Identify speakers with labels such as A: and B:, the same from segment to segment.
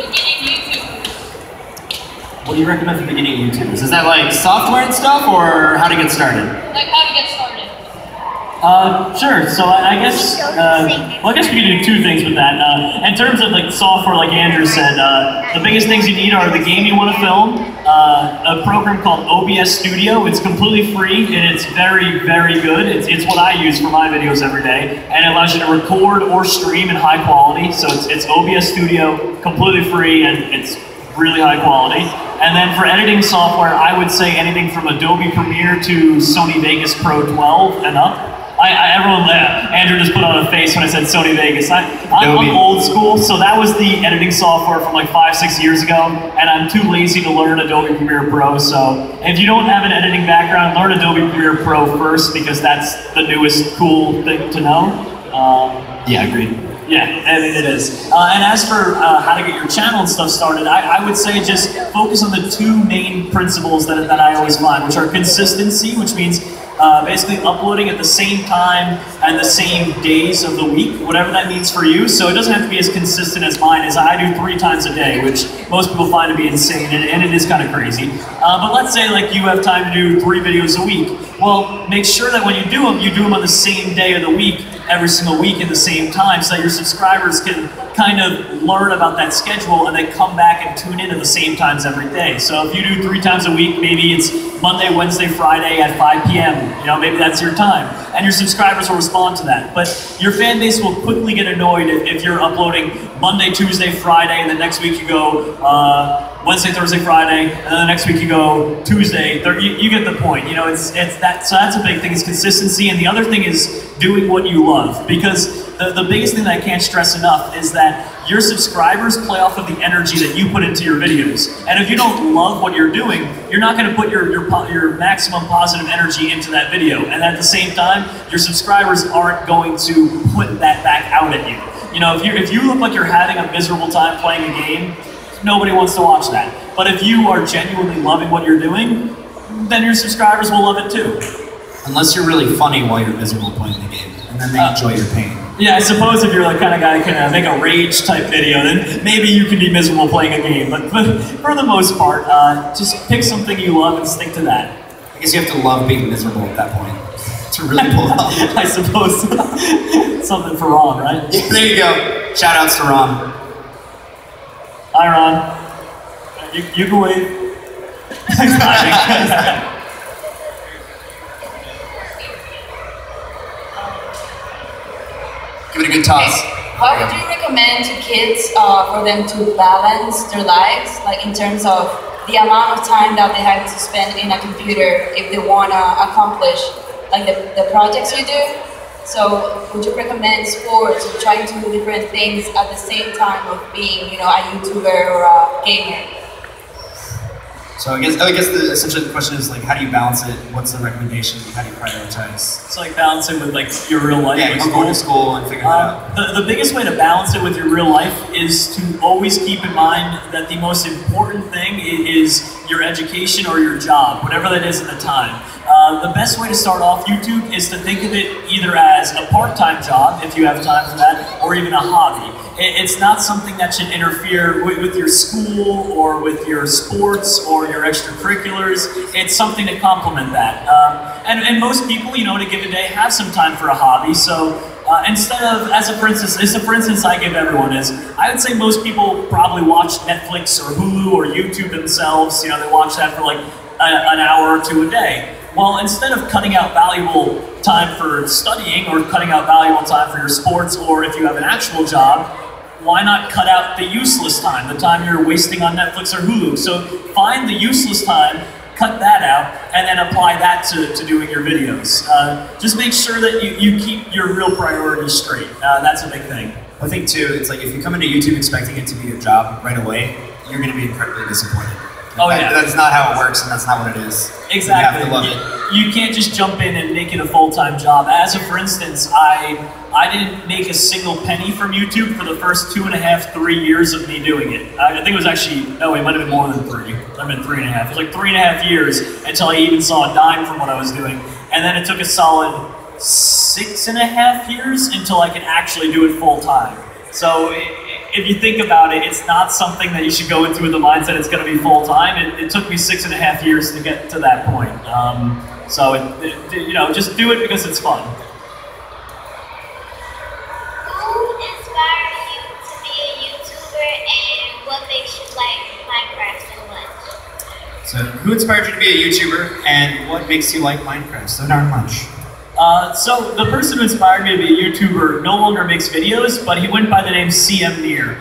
A: beginning YouTube?
B: What do you recommend for beginning YouTubers? Is that like software and stuff, or how to get started?
A: Like how to get started.
B: Sure. So I guess, well, I guess we can do two things with that. In terms of like software, like Andrew said, the biggest things you need are the game you want to film, a program called OBS Studio. It's completely free and it's very, very good. It's what I use for my videos every day, and it allows you to record or stream in high quality. So it's OBS Studio, completely free, and it's really high quality. And then for editing software, I would say anything from Adobe Premiere to Sony Vegas Pro 12 and up. Everyone, Andrew just put on a face when I said Sony Vegas. I'm old school, so that was the editing software from like 5-6 years ago, and I'm too lazy to learn Adobe Premiere Pro. So if you don't have an editing background, learn Adobe Premiere Pro first, because that's the newest cool thing to know.
C: Yeah, agreed.
B: Yeah, I mean, it is. And as for how to get your channel and stuff started, I would say just focus on the two main principles that I always find, which are consistency, which means basically uploading at the same time and the same days of the week, whatever that means for you. So it doesn't have to be as consistent as mine is. I do 3 times a day, which most people find to be insane, and it is kind of crazy. But let's say like you have time to do 3 videos a week. Well, make sure that when you do them on the same day of the week, every single week at the same time, so that your subscribers can kind of learn about that schedule and then come back and tune in at the same times every day. So if you do 3 times a week, maybe it's Monday, Wednesday, Friday at 5 p.m. You know, maybe that's your time, and your subscribers will respond to that. But your fan base will quickly get annoyed if you're uploading Monday, Tuesday, Friday, and the next week you go Wednesday, Thursday, Friday, and then the next week you go Tuesday. You get the point. You know, it's that. So that's a big thing, is consistency, and the other thing is doing what you love, because the biggest thing that I can't stress enough is that your subscribers play off of the energy that you put into your videos. And if you don't love what you're doing, you're not going to put your maximum positive energy into that video. And at the same time, your subscribers aren't going to put that back out at you. You know, if you look like you're having a miserable time playing a game, nobody wants to watch that. But if you are genuinely loving what you're doing, then your subscribers will love it too.
C: Unless you're really funny while you're miserable playing the game, and then they enjoy your pain.
B: Yeah, I suppose if you're the kind of guy who can make a rage type video, then maybe you can be miserable playing a game. But for the most part, just pick something you love and stick to that.
C: I guess you have to love being miserable at that point to really pull it off.
B: I suppose. Something for Ron, right?
C: Yeah, there you go. Shout outs to Ron.
B: Hi, Ron. You can wave.
C: Give it a good toss.
A: How would you recommend to kids for them to balance their lives, like in terms of the amount of time that they have to spend in a computer if they want to accomplish like the projects you do? So would you recommend sports or trying to do different things at the same time of being, you know, a YouTuber or a gamer?
C: So I guess essentially the question is like, how do you balance it? What's the recommendation? How do you prioritize?
B: It's like balancing with like your real life.
C: Yeah, you're going to school and figuring that out.
B: The biggest way to balance it with your real life is to always keep in mind that the most important thing is your education or your job, whatever that is at the time. The best way to start off YouTube is to think of it either as a part-time job, if you have time for that, or even a hobby. It's not something that should interfere with your school or with your sports or your extracurriculars. It's something to complement that. And most people, you know, in a given day have some time for a hobby. So instead of, as a for instance I give everyone is, I would say most people probably watch Netflix or Hulu or YouTube themselves. You know, they watch that for like an hour or 2 a day. Well, instead of cutting out valuable time for studying or cutting out valuable time for your sports, or if you have an actual job, why not cut out the useless time, the time you're wasting on Netflix or Hulu? So find the useless time, cut that out, and then apply that to doing your videos. Just make sure that you keep your real priorities straight. That's a big thing.
C: I think too, it's like if you come into YouTube expecting it to be your job right away, you're going to be incredibly disappointed.
B: Oh yeah.
C: That's not how it works, and that's not what it is.
B: Exactly.
C: You have to love it.
B: You can't just jump in and make it a full-time job. As of, for instance, I didn't make a single penny from YouTube for the first 2.5, 3 years of me doing it. I think it was actually, no, it might have been more than 3. It might have been 3.5. It was like 3.5 years until I even saw a dime from what I was doing. And then it took a solid 6.5 years until I could actually do it full-time. So if you think about it, it's not something that you should go into with the mindset it's going to be full time. It took me 6.5 years to get to that point. So you know, just do it because it's fun.
D: Who inspired you to be a YouTuber, and what makes you like Minecraft so much?
C: So, who inspired you to be a YouTuber, and what makes you like Minecraft so darn much?
B: So the person who inspired me to be a YouTuber no longer makes videos, but he went by the name CM Near.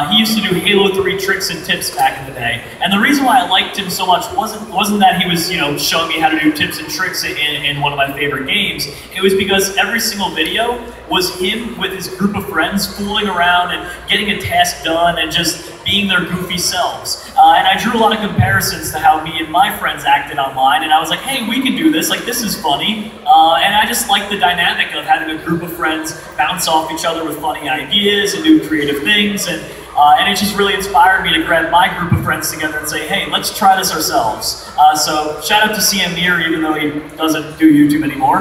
B: He used to do Halo 3 tricks and tips back in the day. And the reason why I liked him so much wasn't that he was, you know, showing me how to do tips and tricks in one of my favorite games. It was because every single video was him with his group of friends fooling around and getting a task done and just being their goofy selves. And I drew a lot of comparisons to how me and my friends acted online, and I was like, hey, we can do this, like this is funny. And I just like the dynamic of having a group of friends bounce off each other with funny ideas and do creative things, and it just really inspired me to grab my group of friends together and say, hey, let's try this ourselves. So shout out to CM Near, even though he doesn't do YouTube anymore.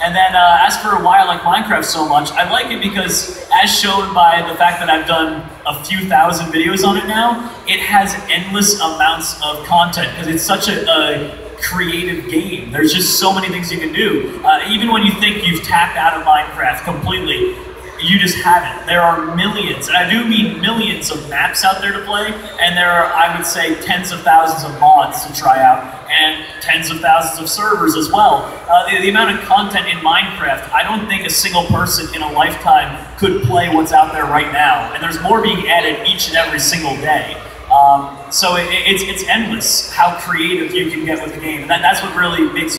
B: And then as for why I like Minecraft so much, I like it because, as shown by the fact that I've done a few thousand videos on it now, it has endless amounts of content because it's such a creative game. There's just so many things you can do. Even when you think you've tapped out of Minecraft completely, you just haven't. There are millions, and I do mean millions of maps out there to play, and there are, I would say, tens of thousands of mods to try out, and tens of thousands of servers as well. The amount of content in Minecraft, I don't think a single person in a lifetime could play what's out there right now, and there's more being added each and every single day. So it's endless how creative you can get with the game, and that's what really makes